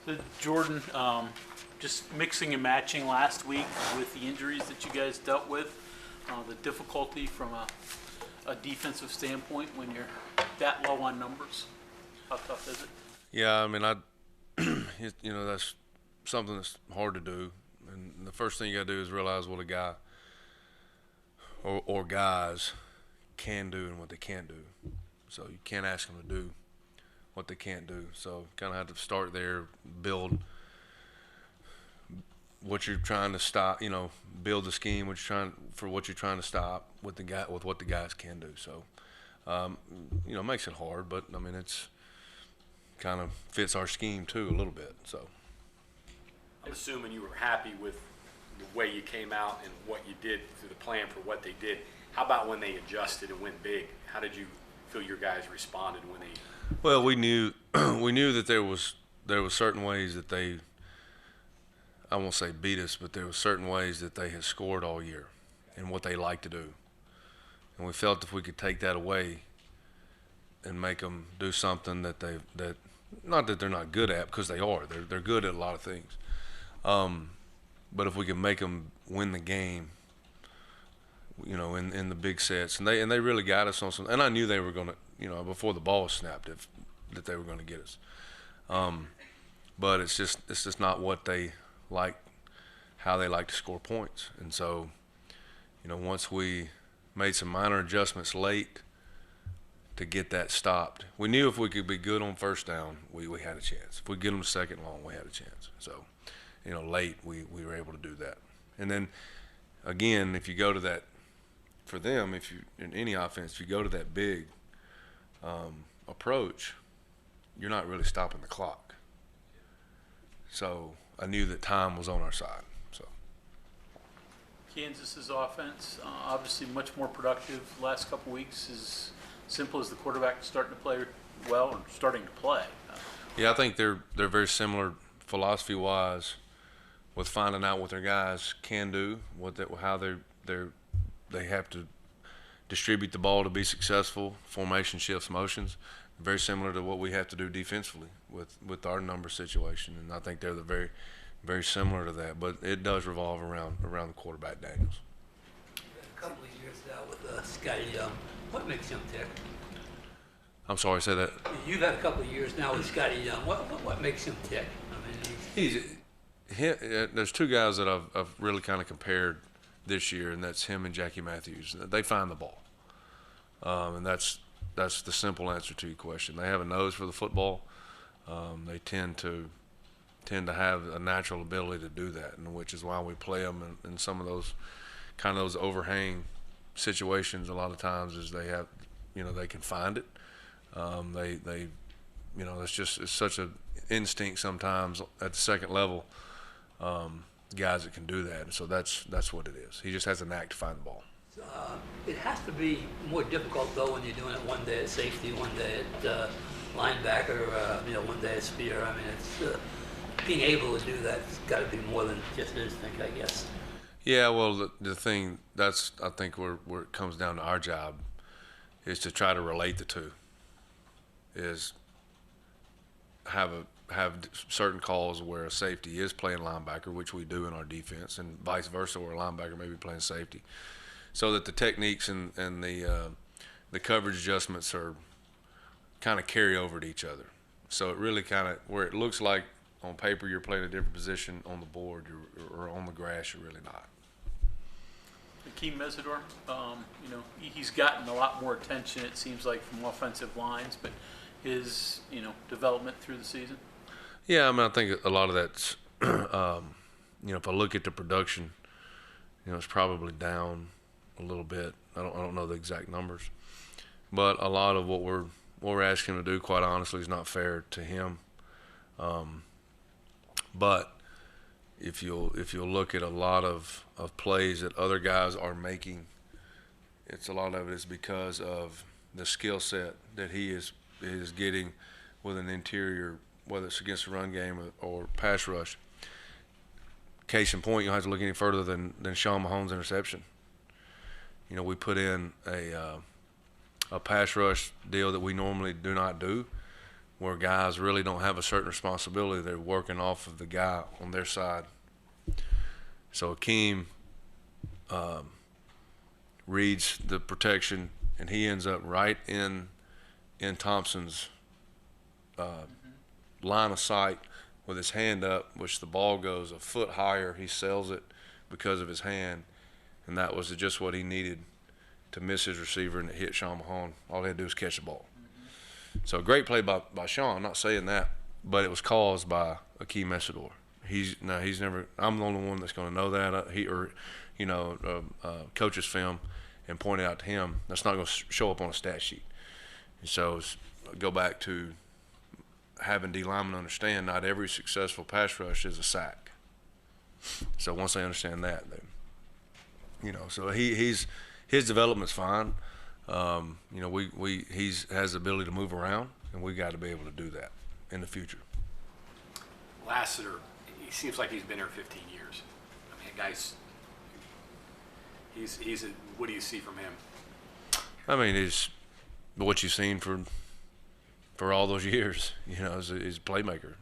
So Jordan, just mixing and matching last week with the injuries that you guys dealt with, the difficulty from a defensive standpoint when you're that low on numbers. How tough is it? Yeah, I mean, that's something that's hard to do. And the first thing you got to do is realize what a guy or guys can do and what they can't do. So you can't ask them to do what they can't do. So kind of have to start there, build what you're trying to stop. Build the scheme what you're trying to stop with what the guys can do. So it makes it hard, but I mean it's kind of fits our scheme too a little bit. So I'm assuming you were happy with the way you came out and what you did through the plan for what they did. How about when they adjusted and went big? How did you feel your guys responded when they? Well, we knew that there was certain ways that they, I won't say beat us, but there were certain ways that they had scored all year and what they like to do. And we felt if we could take that away and make them do something that not that they're not good at, because they are. They're good at a lot of things. But if we can make them win the game, in the big sets, and they really got us on some. And I knew they were gonna, before the ball was snapped, that they were gonna get us. But it's just not what they like, how they like to score points. And so, once we made some minor adjustments late to get that stopped, we knew if we could be good on first down, we had a chance. If we get them second long, we had a chance. So, late we were able to do that. And then again, if you go to that, for them, if you in any offense, if you go to that big approach, you're not really stopping the clock. So I knew that time was on our side. So Kansas's offense, obviously much more productive last couple weeks. As simple as the quarterback starting to play well and starting to play. Yeah, I think they're very similar philosophy-wise with finding out what their guys can do, how they have to distribute the ball to be successful, formation shifts, motions, very similar to what we have to do defensively with our number situation. And I think they're very, very similar to that. But it does revolve around the quarterback, Daniels. A couple of years now with Scotty Young. What makes him tick? I'm sorry, say that. You've had a couple of years now with Scotty Young. What makes him tick? I mean, there's two guys that I've really kind of compared this year, and that's him and Jackie Matthews. They find the ball, and that's the simple answer to your question. They have a nose for the football. They tend to have a natural ability to do that, and which is why we play them in some of those overhang situations. A lot of times, is they have, they can find it. It's such an instinct sometimes at the second level. Guys that can do that, and so that's what it is. He just has a knack to find the ball. it has to be more difficult though when you're doing it one day at safety, one day at linebacker, one day at spear. I mean, it's being able to do that's got to be more than just instinct, I guess. Yeah, well, the thing I think where it comes down to our job is to try to relate the two. Is have certain calls where a safety is playing linebacker, which we do in our defense, and vice versa, where a linebacker may be playing safety, so that the techniques and the coverage adjustments are kind of carry over to each other. So it really kind of, where it looks like on paper you're playing a different position on the board or on the grass, you're really not. Akeem Mesidor, he's gotten a lot more attention, it seems like, from offensive lines, but his, development through the season? Yeah, I mean, I think a lot of that's, if I look at the production, it's probably down a little bit. I don't know the exact numbers, but a lot of what we're asking him to do, quite honestly, is not fair to him. But if you'll look at a lot of plays that other guys are making, a lot of it is because of the skill set that he is getting with an interior, whether it's against the run game or pass rush. Case in point, you don't have to look any further than Sean Mahomes' interception. We put in a pass rush deal that we normally do not do, where guys really don't have a certain responsibility. They're working off of the guy on their side. So Akeem reads the protection, and he ends up right in Thompson's line of sight with his hand up, which the ball goes a foot higher. He sells it because of his hand, and that was just what he needed to miss his receiver and it hit Sean Mahone. All he had to do was catch the ball. So a great play by Sean, I'm not saying that, but it was caused by Akeem Messidor. He's never, I'm the only one that's going to know that, coach's film and point it out to him. That's not going to show up on a stat sheet. And so go back to having D linemen understand not every successful pass rush is a sack. So once they understand that, so his development's fine. He has the ability to move around, and we got to be able to do that in the future. Lassiter, he seems like he's been here 15 years. I mean, guys, what do you see from him? I mean, he's what you've seen for all those years. He's a playmaker.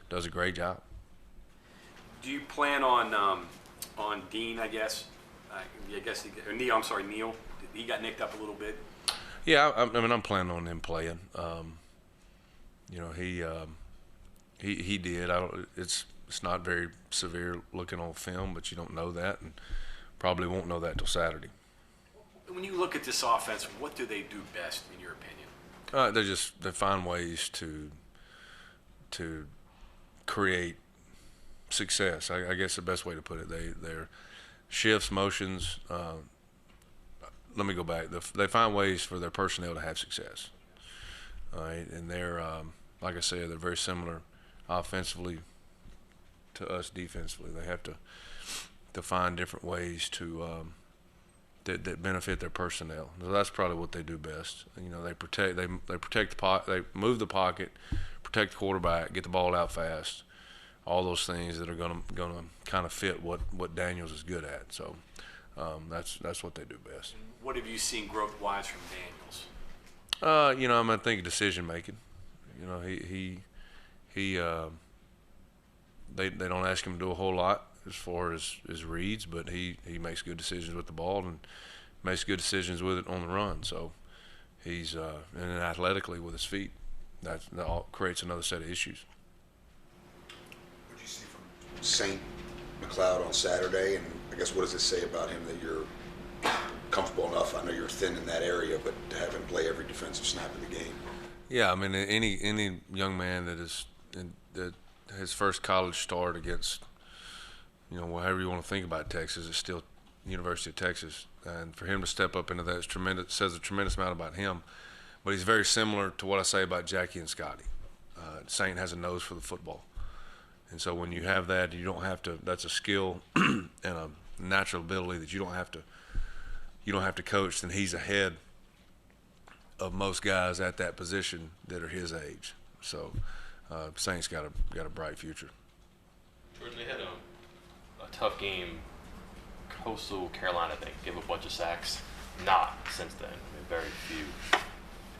Does a great job. Do you plan on Dean? I guess. Neil. He got nicked up a little bit. Yeah, I'm planning on him playing. He did. It's not very severe looking on film, but you don't know that, and probably won't know that till Saturday. When you look at this offense, what do they do best, in your opinion? They find ways to create success. I guess the best way to put it. They're shifts, motions. Let me go back. They find ways for their personnel to have success. All right, and they're like I said, they're very similar offensively to us defensively. They have to find different ways to that benefit their personnel. So that's probably what they do best. They protect the pocket, they move the pocket, protect the quarterback, get the ball out fast. All those things that are gonna kind of fit what Daniels is good at. So that's what they do best. What have you seen growth-wise from Daniels? I think decision making. They don't ask him to do a whole lot as far as his reads, but he makes good decisions with the ball and makes good decisions with it on the run. So he's and then athletically with his feet, that all creates another set of issues. What did you see from St. McLeod on Saturday, and I guess what does it say about him that you're comfortable enough? I know you're thin in that area, but to have him play every defensive snap of the game. Yeah, I mean, any young man that his first college start against, however you want to think about Texas, it's still University of Texas, and for him to step up into that is tremendous. Says a tremendous amount about him, but he's very similar to what I say about Jackie and Scotty. Saint has a nose for the football, and so when you have that, you don't have to. That's a skill and a natural ability that you don't have to coach. Then he's ahead of most guys at that position that are his age. So Saint's got a bright future. Jordan, they had a tough game. Coastal Carolina, I think, gave a bunch of sacks. Not since then. Very few.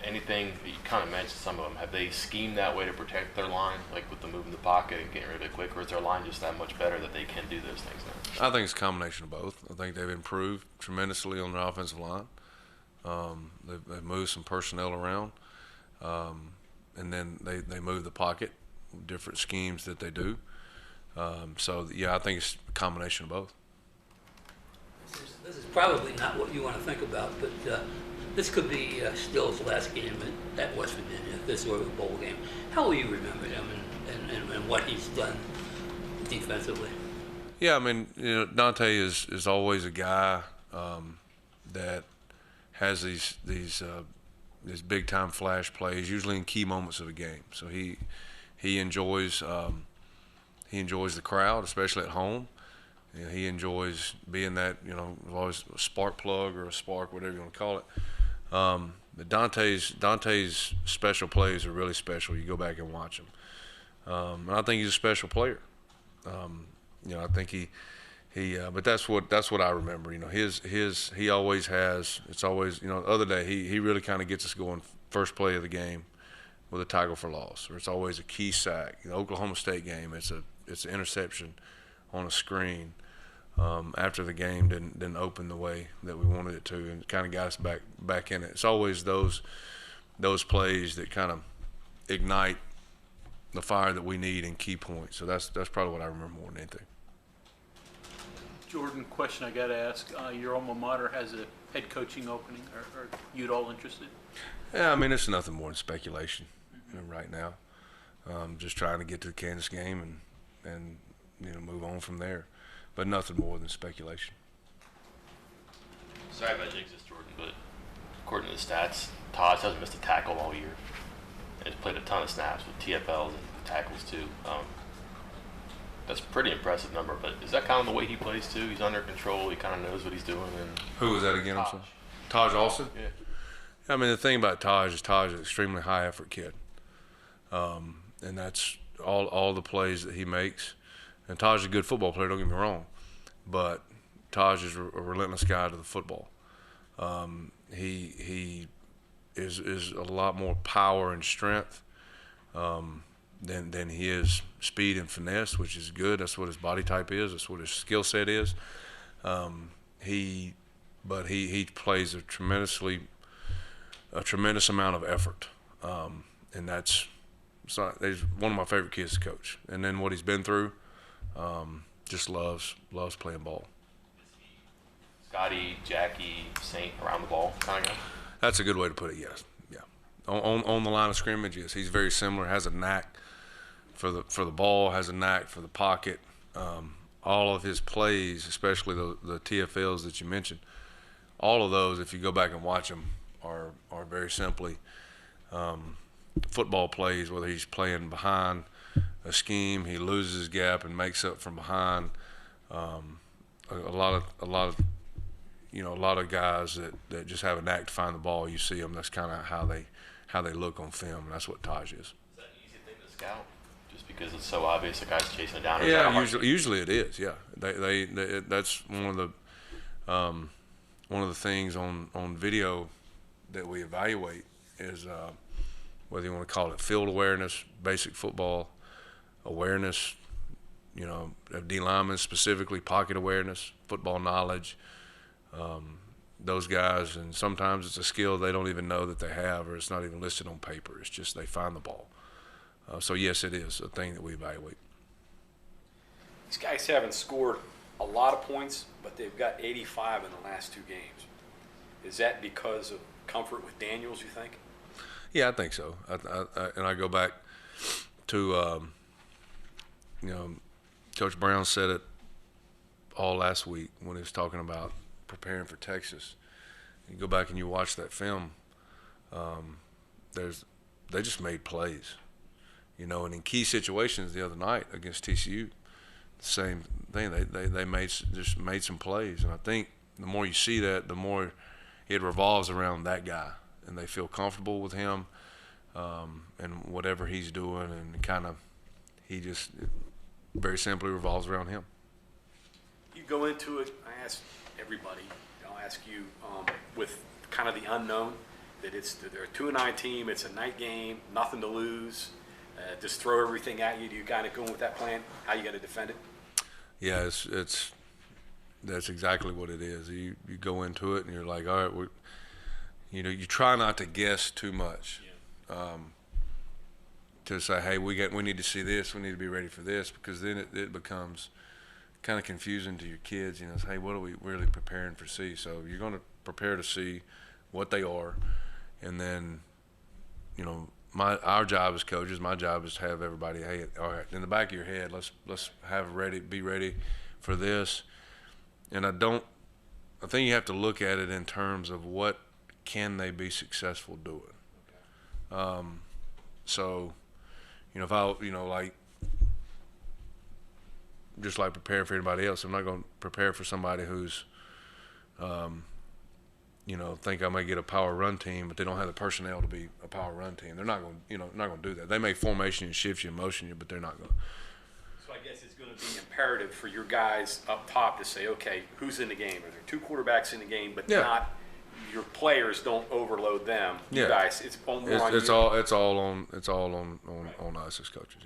Anything, you kind of mentioned some of them, have they schemed that way to protect their line, like with the move in the pocket and getting rid of it quick, or is their line just that much better that they can do those things now? I think it's a combination of both. I think they've improved tremendously on their offensive line. They've moved some personnel around, and then they move the pocket, different schemes that they do. I think it's a combination of both. This is probably not what you want to think about, but this could be Still's last game at West Virginia, if this were a bowl game. How will you remember him and what he's done defensively? Yeah, I mean, Dante is always a guy that has these big time flash plays, usually in key moments of a game. So he enjoys the crowd, especially at home. He enjoys being that, always a spark plug or a spark, whatever you want to call it. But Dante's special plays are really special. You go back and watch them. And I think he's a special player. I think he but that's what I remember. He always has. It's always, the other day he really kind of gets us going. First play of the game, with a tackle for loss, or it's always a key sack. The Oklahoma State game, it's an interception on a screen after the game didn't open the way that we wanted it to, and kind of got us back in it. It's always those plays that kind of ignite the fire that we need in key points. So that's probably what I remember more than anything. Jordan, question I got to ask. Your alma mater has a head coaching opening. Are you at all interested? Yeah, I mean, it's nothing more than speculation right now. Just trying to get to the Kansas game and move on from there. But nothing more than speculation. Sorry about jinx this, Jordan, but according to the stats, Taj hasn't missed a tackle all year. And he's played a ton of snaps with TFLs and tackles too. That's a pretty impressive number, but is that kind of the way he plays too? He's under control, he kind of knows what he's doing. And Who was that again? I'm sorry. Taj Alston? Yeah. I mean, the thing about Taj is an extremely high effort kid. And that's all the plays that he makes. And Taj is a good football player, don't get me wrong. But Taj is a relentless guy to the football. He is a lot more power and strength than he is speed and finesse, which is good. That's what his body type is. That's what his skill set is. He plays a tremendous amount of effort, and he's one of my favorite kids to coach. And then what he's been through, just loves playing ball. Scotty, Jackie, Saint around the ball kind of guy? That's a good way to put it, yes. Yeah. On the line of scrimmage, yes. He's very similar, has a knack for the ball, has a knack for the pocket. All of his plays, especially the TFLs that you mentioned, all of those, if you go back and watch them, are very simply football plays, whether he's playing behind a scheme, he loses his gap and makes up from behind. A lot of guys that just have a knack to find the ball. You see them. That's kind of how they look on film, and that's what Taj is. Is that an easy thing to scout? Just because it's so obvious the guy's chasing it down? Yeah, usually it is. Yeah, they that's one of the things on video that we evaluate is whether you want to call it field awareness, basic football awareness, of D linemen specifically, pocket awareness, football knowledge. Those guys, and sometimes it's a skill they don't even know that they have, or it's not even listed on paper. It's just they find the ball. So yes, it is a thing that we evaluate. These guys haven't scored a lot of points, but they've got 85 in the last two games. Is that because of comfort with Daniels, you think? Yeah, I think so. And I go back to, Coach Brown said it all last week when he was talking about preparing for Texas. You go back and you watch that film, they just made plays, and in key situations the other night against TCU, the same thing. They made some plays, and I think the more you see that, the more it revolves around that guy, and they feel comfortable with him and whatever he's doing, and he just very simply revolves around him. You go into it, I ask everybody, I'll ask you, with kind of the unknown, that they're a 2-9 team, it's a night game, nothing to lose, just throw everything at you. Do you kind of go in with that plan? How you going to defend it? Yeah, that's exactly what it is. You go into it and you're like, all right, you try not to guess too much. Yeah. To say, hey, we need to see this, we need to be ready for this, because then it becomes kind of confusing to your kids. Hey, what are we really preparing for see? So you're going to prepare to see what they are, and then our job as coaches, my job is to have everybody, hey, all right, in the back of your head, let's be ready for this. And I think you have to look at it in terms of what can they be successful doing. So, if I, just like preparing for anybody else, I'm not going to prepare for somebody who's, think I may get a power run team, but they don't have the personnel to be a power run team. They're not going, not going to do that. They may formation and shift you and motion you, but they're not going to. So I guess it's going to be imperative for your guys up top to say, okay, who's in the game? Are there two quarterbacks in the game, but not your players don't overload them. You Yeah. guys, it's more on It's you. all on us as coaches.